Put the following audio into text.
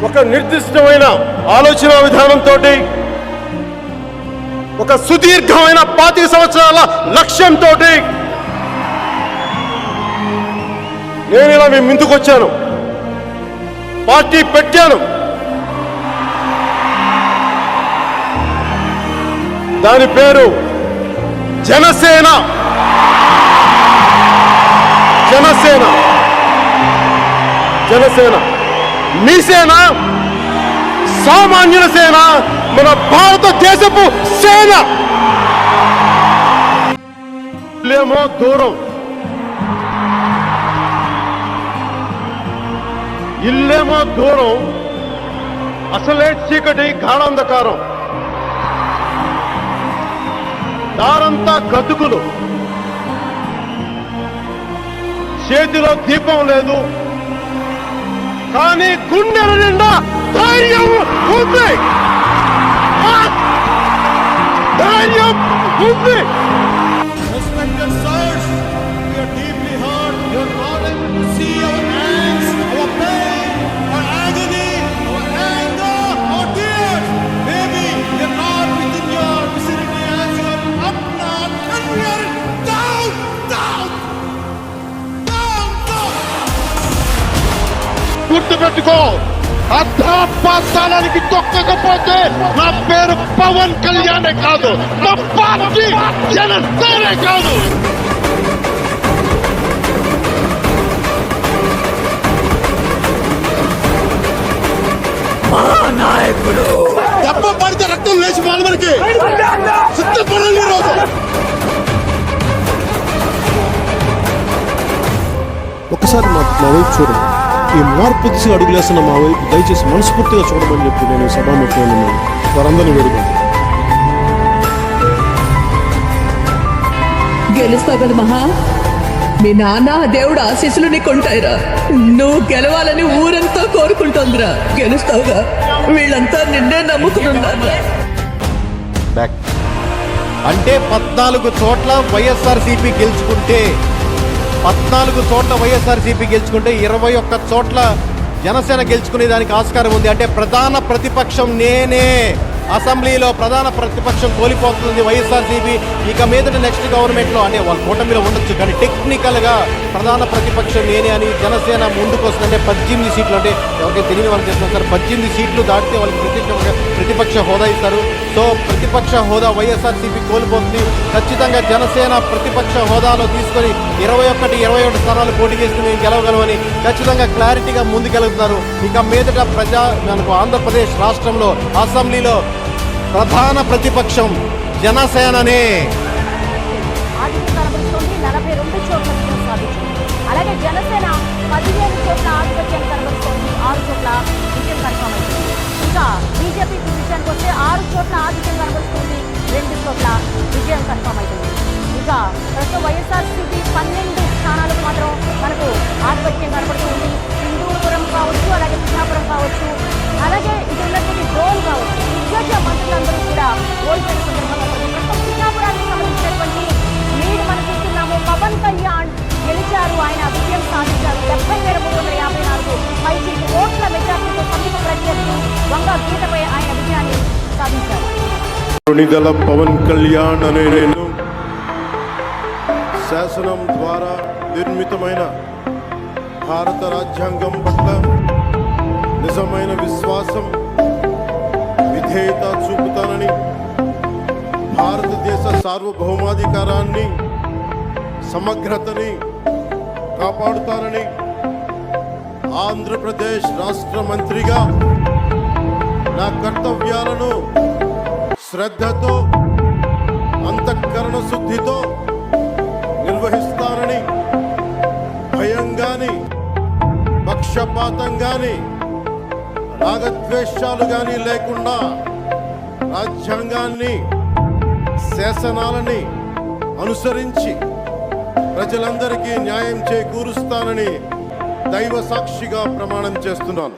ఒక నిర్దిష్టమైన ఆలోచన విధానంతో, ఒక సుదీర్ఘమైన 25 సంవత్సరాల లక్ష్యంతో నేను ఇలా మీ ముందుకు వచ్చాను, పార్టీ పెట్టాను. దాని పేరు జనసేన. జనసేన జనసేన మీ సేన, సామాన్యుల సేన, మన భారతదేశపు సేన. ఇల్లేమో దూరం, ఇల్లేమో దూరం, అసలే చీకటి గాఢాంధకారం, దారంతా గతుకులు, చేతిలో దీపం లేదు, కానీ గుండెల నిండా ధైర్యం ఉంది. ధైర్యం ఉంది. Respected sirs, we are deeply hurt. You are not able to see our angst, our pain, our agony, our anger, our tears. Maybe we are not within your vicinity as you are up north, and we are down, down, down, down. గుర్తుపెట్టుకో, అర్థాపాతానికి తొక్కకపోతే నా పేరు పవన్ కళ్యాణే కాదు, నా party జనసేనే కాదు. మా నాయకుడు దెబ్బ పడితే రక్తం లేచి మనకి సిద్ధపడాలి. రోజు ఒకసారి మా వైపు చూడండి. ఈ మార్పు దిశగా అడుగులేస్తున్న మా వైపు దయచేసి మనస్ఫూర్తిగా చూడమని చెప్పి నేను సభాముఖంగా వారందరినీ వేడుకుంటాను. గెలుస్తావు కదా మహా, మీ నాన్న దేవుడు ఆశీస్సులు నీకు ఉంటాయిరా. నువ్వు గెలవాలని ఊరంతా కోరుకుంటుందిరా. గెలుస్తావుగా, వీళ్ళంతా నిన్నే నమ్ముకున్నారు. అంటే 14 చోట్ల వైఎస్ఆర్సీపీ గెలుచుకుంటే 14 చోట్ల వైఎస్ఆర్సీపీ గెలుచుకుంటే 21 చోట్ల జనసేన గెలుచుకునే దానికి ఆస్కారం ఉంది. అంటే ప్రధాన ప్రతిపక్షం నేనే. అసెంబ్లీలో ప్రధాన ప్రతిపక్షం కోల్పోతుంది వైఎస్ఆర్సీపీ. ఇక మీదట నెక్స్ట్ గవర్నమెంట్లో అంటే వాళ్ళ కూటమిలో ఉండొచ్చు, కానీ టెక్నికల్గా ప్రధాన ప్రతిపక్షం నేనే అని జనసేన ముందుకు వస్తుందంటే 18 సీట్లు. అంటే ఎవరికైనా తెలియని వాళ్ళు చేస్తున్నారు సార్, 18 సీట్లు దాటితే వాళ్ళకి ప్రతిపక్ష హోదా ఇస్తారు. సో ప్రతిపక్ష హోదా వైఎస్ఆర్సీపీ కోల్పోతుంది. ఖచ్చితంగా జనసేన ప్రతిపక్ష హోదాలో తీసుకొని 21 స్థానాలు పోటీ చేసి మేము గెలవగలమని ఖచ్చితంగా క్లారిటీగా ముందుకెళ్తున్నారు. ఇక మీదట మనకు ఆంధ్రప్రదేశ్ రాష్ట్రంలో అసెంబ్లీలో ప్రధాన ప్రతిపక్షం జనసేననే. ఆధిక్యం కనబరుస్తోంది, 42 చోట్ల విజయం సాధించింది. అలాగే జనసేన 15 చోట్ల ఆధిపత్యం కనబరుస్తోంది, 6 చోట్ల విజయం కన్ఫర్మ్ అయింది. ఇంకా బీజేపీ విషయానికి వస్తే 6 చోట్ల ఆధిక్యం కనబరుస్తుంది, 2 చోట్ల విజయం కన్ఫర్మ్ అవుతుంది. ఇక ప్రస్తుతం వైఎస్ఆర్సీపీ 12 స్థానాలకు మాత్రం మనకు ఆధిపత్యం కనబడుతుంది. హిందూపురం కావచ్చు, అలాగే పిఠాపురం కావచ్చు, అలాగే ఇది ఉన్నటువంటి డ్రోన్ కావచ్చు. దిగ్గజ మంత్రులందరూ కూడా ఓడిపోయిన సందర్భంగా ప్రస్తుతం పిఠాపురానికి సంబంధించినటువంటి లీడ్ మనం చూస్తున్నాము. పవన్ కళ్యాణ్ గెలిచారు, ఆయన విజయం సాధించారు. 70,354 పైకి ఓట్ల మెజార్టీతో సమీప ప్రత్యర్థి వంగ గీతపై ఆయన విజయాన్ని సాధించారు. పవన్ కళ్యాణ్ అనే నేను శాసనం ద్వారా నిర్మితమైన భారత రాజ్యాంగం పట్ల నిజమైన విశ్వాసం, విధేయత చూపుతానని, భారతదేశ సార్వభౌమాధికారాన్ని, సమగ్రతని కాపాడుతానని, ఆంధ్రప్రదేశ్ రాష్ట్ర మంత్రిగా నా కర్తవ్యాలను శ్రద్ధతో, అంతఃకరణ శుద్ధితో నిర్వహిస్తానని, భయం గాని, పక్షపాతం గాని, రాగద్వేషాలు గాని లేకుండా రాజ్యాంగాన్ని, శాసనాలని అనుసరించి ప్రజలందరికీ న్యాయం చేకూరుస్తానని దైవ సాక్షిగా ప్రమాణం చేస్తున్నాను.